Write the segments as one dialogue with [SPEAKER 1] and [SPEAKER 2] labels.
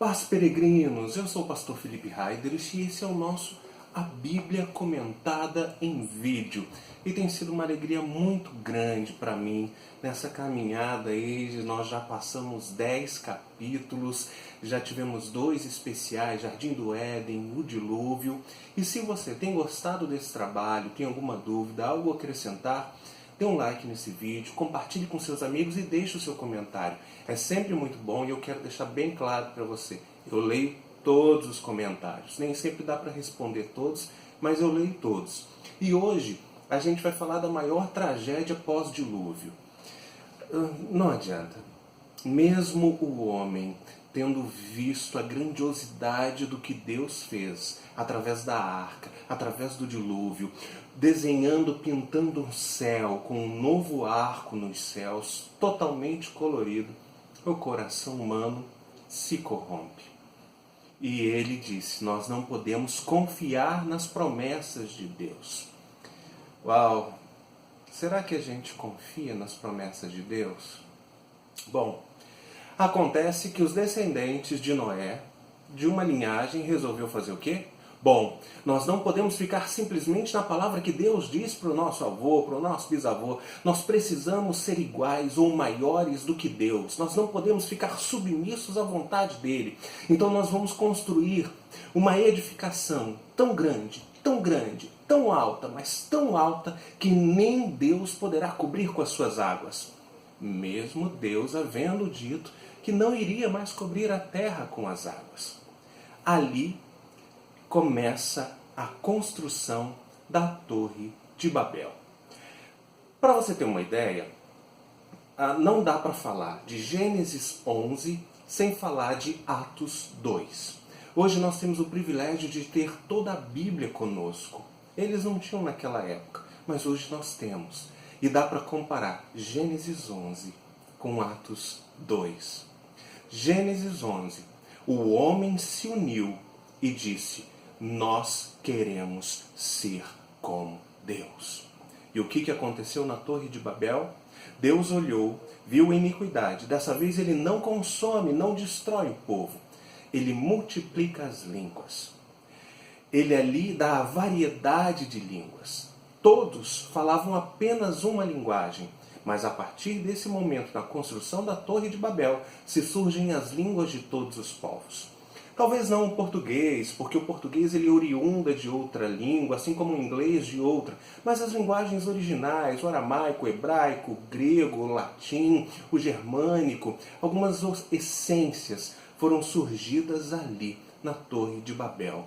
[SPEAKER 1] Paz, peregrinos, eu sou o pastor Felipe Heiderich e esse é o nosso A Bíblia Comentada em Vídeo. E tem sido uma alegria muito grande para mim nessa caminhada aí. Nós já passamos 10 capítulos, já tivemos 2 especiais, Jardim do Éden, o Dilúvio. E se você tem gostado desse trabalho, tem alguma dúvida, algo a acrescentar, dê um like nesse vídeo, compartilhe com seus amigos e deixe o seu comentário. É sempre muito bom e eu quero deixar bem claro para você. Eu leio todos os comentários. Nem sempre dá para responder todos, mas eu leio todos. E hoje a gente vai falar da maior tragédia pós-dilúvio. Não adianta. Mesmo o homem tendo visto a grandiosidade do que Deus fez através da arca, através do dilúvio, desenhando, pintando um céu com um novo arco nos céus, totalmente colorido, o coração humano se corrompe. E ele disse, nós não podemos confiar nas promessas de Deus. Uau! Será que a gente confia nas promessas de Deus? Bom, acontece que os descendentes de Noé, de uma linhagem, resolveu fazer o quê? Bom, nós não podemos ficar simplesmente na palavra que Deus diz para o nosso avô, para o nosso bisavô. Nós precisamos ser iguais ou maiores do que Deus. Nós não podemos ficar submissos à vontade dele. Então nós vamos construir uma edificação tão grande, tão alta, mas tão alta que nem Deus poderá cobrir com as suas águas. Mesmo Deus havendo dito que não iria mais cobrir a terra com as águas. Ali começa a construção da Torre de Babel. Para você ter uma ideia, não dá para falar de Gênesis 11 sem falar de Atos 2. Hoje nós temos o privilégio de ter toda a Bíblia conosco. Eles não tinham naquela época, mas hoje nós temos. E dá para comparar Gênesis 11 com Atos 2. Gênesis 11. O homem se uniu e disse, nós queremos ser como Deus. E o que aconteceu na Torre de Babel? Deus olhou, viu a iniquidade. Dessa vez ele não consome, não destrói o povo. Ele multiplica as línguas. Ele ali dá a variedade de línguas. Todos falavam apenas uma linguagem, mas a partir desse momento, na construção da Torre de Babel, se surgem as línguas de todos os povos. Talvez não o português, porque o português ele oriunda de outra língua, assim como o inglês de outra, mas as linguagens originais, o aramaico, o hebraico, o grego, o latim, o germânico, algumas essências foram surgidas ali, na Torre de Babel.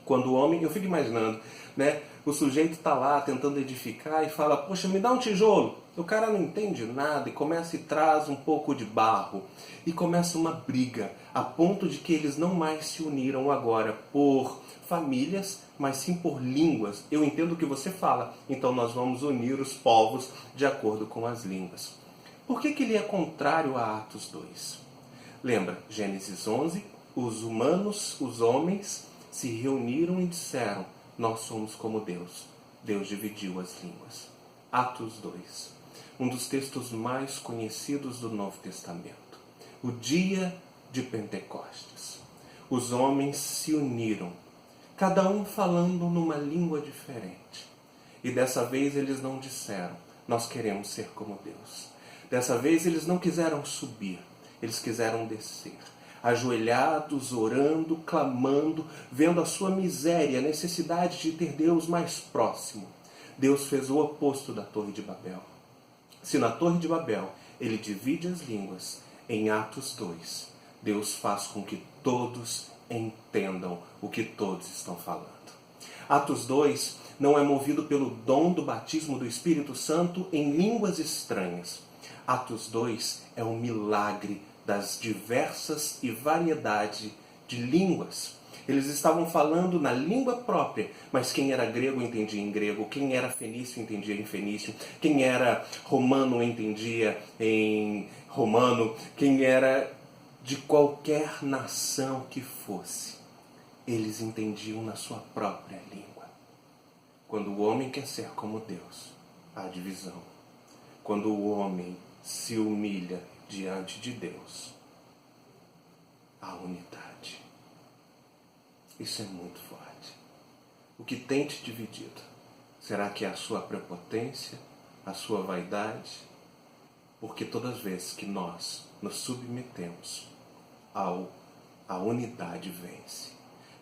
[SPEAKER 1] Quando o homem, eu fico imaginando, né? O sujeito está lá tentando edificar e fala, poxa, me dá um tijolo. O cara não entende nada e começa e traz um pouco de barro. E começa uma briga, a ponto de que eles não mais se uniram agora por famílias, mas sim por línguas. Eu entendo o que você fala, então nós vamos unir os povos de acordo com as línguas. Por que ele é contrário a Atos 2? Lembra, Gênesis 11, os humanos, os homens, se reuniram e disseram, nós somos como Deus. Deus dividiu as línguas. Atos 2, um dos textos mais conhecidos do Novo Testamento. O dia de Pentecostes. Os homens se uniram, cada um falando numa língua diferente. E dessa vez eles não disseram, nós queremos ser como Deus. Dessa vez eles não quiseram subir, eles quiseram descer. Ajoelhados, orando, clamando, vendo a sua miséria, a necessidade de ter Deus mais próximo. Deus fez o oposto da Torre de Babel. Se na Torre de Babel ele divide as línguas, em Atos 2, Deus faz com que todos entendam o que todos estão falando. Atos 2 não é movido pelo dom do batismo do Espírito Santo em línguas estranhas. Atos 2 é um milagre das diversas e variedade de línguas. Eles estavam falando na língua própria, mas quem era grego entendia em grego, quem era fenício entendia em fenício, quem era romano entendia em romano, quem era de qualquer nação que fosse, eles entendiam na sua própria língua. Quando o homem quer ser como Deus, há divisão. Quando o homem se humilha diante de Deus, a unidade. Isso é muito forte. O que tem te dividido? Será que é a sua prepotência, a sua vaidade? Porque todas as vezes que nós nos submetemos à unidade vence.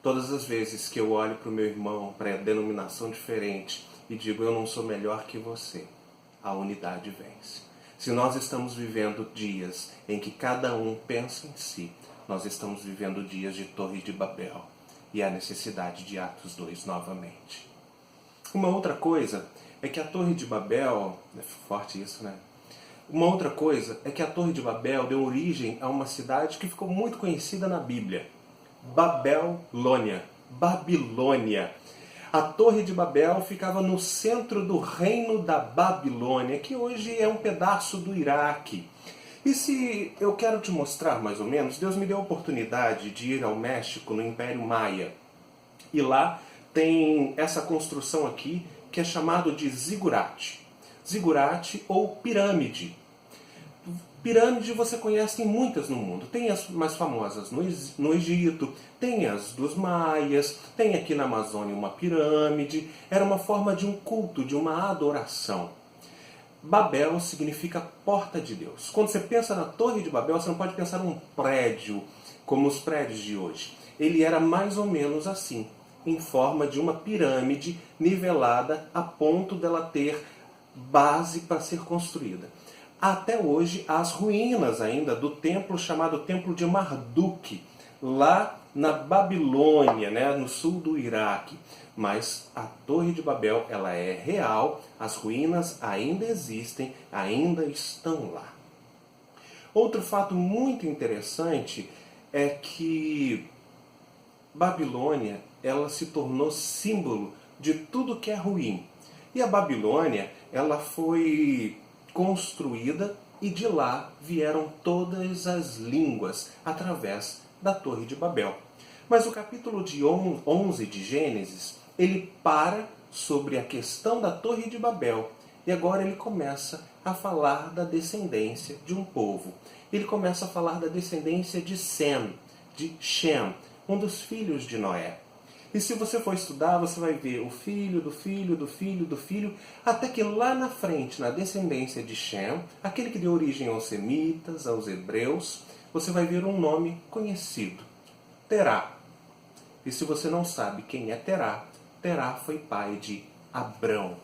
[SPEAKER 1] Todas as vezes que eu olho para o meu irmão, para a denominação diferente, e digo, eu não sou melhor que você, a unidade vence. Se nós estamos vivendo dias em que cada um pensa em si, nós estamos vivendo dias de Torre de Babel. E há necessidade de Atos 2 novamente. Uma outra coisa é que a Torre de Babel... É forte isso, né? Uma outra coisa é que a Torre de Babel deu origem a uma cidade que ficou muito conhecida na Bíblia. Babilônia. Babilônia. A Torre de Babel ficava no centro do reino da Babilônia, que hoje é um pedaço do Iraque. E se eu quero te mostrar mais ou menos, Deus me deu a oportunidade de ir ao México, no Império Maia. E lá tem essa construção aqui que é chamado de zigurate. Zigurate ou pirâmide. Pirâmide você conhece, tem muitas no mundo. Tem as mais famosas no Egito, tem as dos maias, tem aqui na Amazônia uma pirâmide. Era uma forma de um culto, de uma adoração. Babel significa porta de Deus. Quando você pensa na Torre de Babel, você não pode pensar num prédio como os prédios de hoje. Ele era mais ou menos assim, em forma de uma pirâmide nivelada a ponto dela ter base para ser construída. Até hoje, as ruínas ainda do templo chamado Templo de Marduk, lá na Babilônia, né, no sul do Iraque. Mas a Torre de Babel, ela é real, as ruínas ainda existem, ainda estão lá. Outro fato muito interessante é que Babilônia, ela se tornou símbolo de tudo que é ruim. E a Babilônia, ela foi construída e de lá vieram todas as línguas através da Torre de Babel. Mas o capítulo de 11 de Gênesis, ele para sobre a questão da Torre de Babel e agora ele começa a falar da descendência de um povo. Ele começa a falar da descendência de Sem, de Shem, um dos filhos de Noé. E se você for estudar, você vai ver o filho do filho do filho do filho, até que lá na frente, na descendência de Shem, aquele que deu origem aos semitas, aos hebreus, você vai ver um nome conhecido, Terá. E se você não sabe quem é Terá, Terá foi pai de Abrão.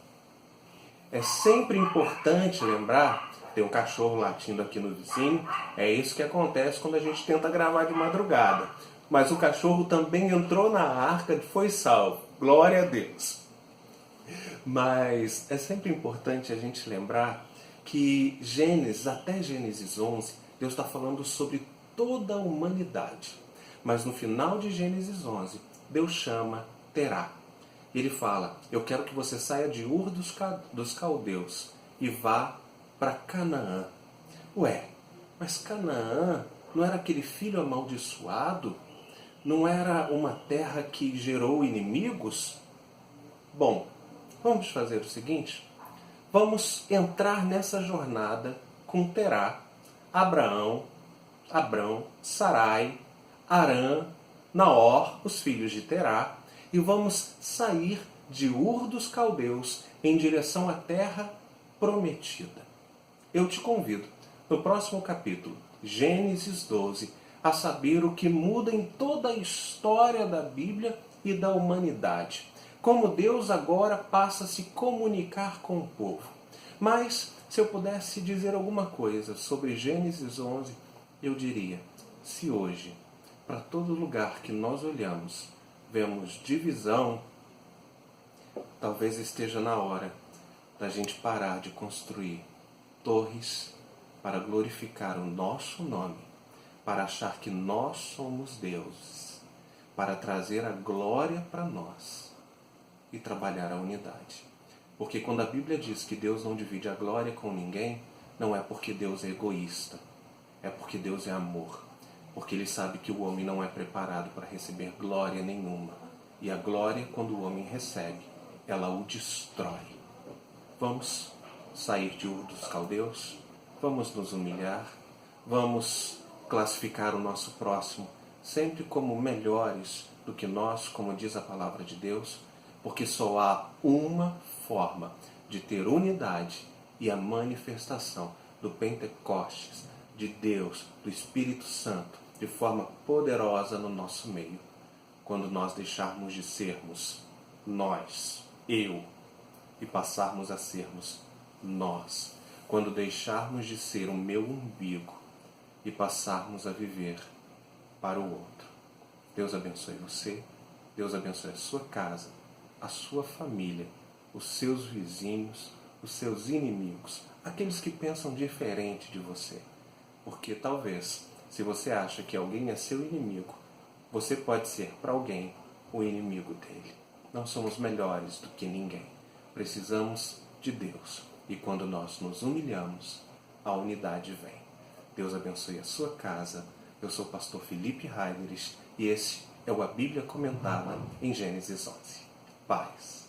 [SPEAKER 1] É sempre importante lembrar, tem um cachorro latindo aqui no vizinho, é isso que acontece quando a gente tenta gravar de madrugada. Mas o cachorro também entrou na arca e foi salvo. Glória a Deus. Mas é sempre importante a gente lembrar que Gênesis, até Gênesis 11, Deus está falando sobre toda a humanidade. Mas no final de Gênesis 11, Deus chama Terá. Ele fala, eu quero que você saia de Ur dos Caldeus e vá para Canaã. Ué, mas Canaã não era aquele filho amaldiçoado? Não era uma terra que gerou inimigos? Bom, vamos fazer o seguinte. Vamos entrar nessa jornada com Terá, Abrão, Sarai, Arã, Naor, os filhos de Terá, e vamos sair de Ur dos Caldeus em direção à terra prometida. Eu te convido, no próximo capítulo, Gênesis 12, a saber o que muda em toda a história da Bíblia e da humanidade. Como Deus agora passa a se comunicar com o povo. Mas, se eu pudesse dizer alguma coisa sobre Gênesis 11, eu diria, se hoje, para todo lugar que nós olhamos, vemos divisão, talvez esteja na hora da gente parar de construir torres para glorificar o nosso nome, para achar que nós somos deuses, para trazer a glória para nós e trabalhar a unidade. Porque quando a Bíblia diz que Deus não divide a glória com ninguém, não é porque Deus é egoísta, é porque Deus é amor. Porque Ele sabe que o homem não é preparado para receber glória nenhuma. E a glória, quando o homem recebe, ela o destrói. Vamos sair de Ur dos Caldeus, vamos nos humilhar, vamos classificar o nosso próximo sempre como melhores do que nós, como diz a palavra de Deus, porque só há uma forma de ter unidade e a manifestação do Pentecostes, de Deus, do Espírito Santo, de forma poderosa no nosso meio. Quando nós deixarmos de sermos nós, eu, e passarmos a sermos nós. Quando deixarmos de ser o meu umbigo e passarmos a viver para o outro. Deus abençoe você, Deus abençoe a sua casa, a sua família, os seus vizinhos, os seus inimigos, aqueles que pensam diferente de você. Porque talvez, se você acha que alguém é seu inimigo, você pode ser para alguém o inimigo dele. Não somos melhores do que ninguém. Precisamos de Deus. E quando nós nos humilhamos, a unidade vem. Deus abençoe a sua casa. Eu sou o pastor Felipe Heiderich e esse é o A Bíblia Comentada em Gênesis 11. Paz.